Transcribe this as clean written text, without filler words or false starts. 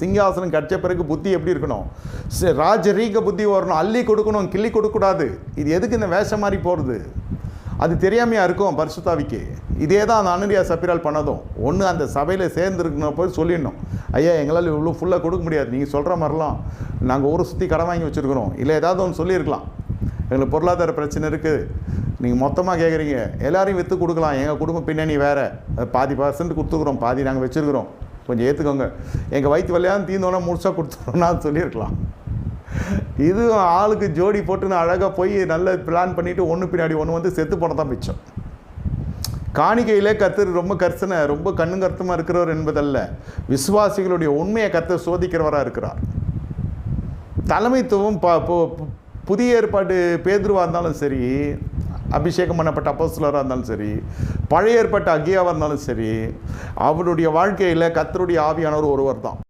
சிங்காசனம் கட்ச பிறகு புத்தி எப்படி இருக்கணும்? ராஜரீக புத்தி வரணும். அள்ளி கொடுக்கணும், கிள்ளி கொடுக்கக்கூடாது. இது எதுக்கு இந்த வேஷம் மாதிரி போகிறது? அது தெரியாமையா இருக்கும் பரிசுத்தாவிக்கு. இதே தான் அந்த அனனியா சப்பீரால் பண்ணதும். ஒன்று அந்த சபையில் சேர்ந்துருக்கணும் போய் சொல்லிடணும், ஐயா எங்களால் இவ்வளோ ஃபுல்லாக கொடுக்க முடியாது, நீங்கள் சொல்கிற மாதிரிலாம் நாங்கள் ஊரை சுற்றி கடன் வாங்கி வச்சுருக்குறோம், இல்லை ஏதாவது ஒன்று சொல்லியிருக்கலாம், எங்களுக்கு பொருளாதார பிரச்சனை இருக்குது, நீங்கள் மொத்தமாக கேட்குறீங்க, எல்லோரையும் விற்று கொடுக்கலாம், எங்கள் குடும்ப பின்னணி வேறு, பாதி % கொடுத்துக்குறோம், பாதி நாங்கள் வச்சுருக்குறோம், கொஞ்சம் ஏற்றுக்கோங்க, எங்கள் வயிற்று வழியாக தீர்ந்தோன்னா முழுசாக கொடுத்துருவோம்னா சொல்லியிருக்கலாம். இது ஆளுக்கு ஜோடி போட்டுன்னு அழகாக போய் நல்ல பிளான் பண்ணிவிட்டு ஒன்று பின்னாடி ஒன்று வந்து செத்து போன தான் மிச்சம். காணிக்கையிலே கர்த்தர் ரொம்ப கர்சனை, ரொம்ப கண்ணும் கருத்துமாக இருக்கிறவர் என்பதல்ல, விசுவாசிகளுடைய உண்மையை கர்த்தர் சோதிக்கிறவராக இருக்கிறார். தலைமைத்துவம் புதிய ஏற்பாடு பேதுருவாக இருந்தாலும் சரி, அபிஷேகம் பண்ணப்பட்ட அப்போஸ்தலராக இருந்தாலும் சரி, பழைய ஏற்பாட்டு அகியாவாக இருந்தாலும் சரி, அவருடைய வாழ்க்கையில் கர்த்தருடைய ஆவியானவர் ஒருவர் தான்.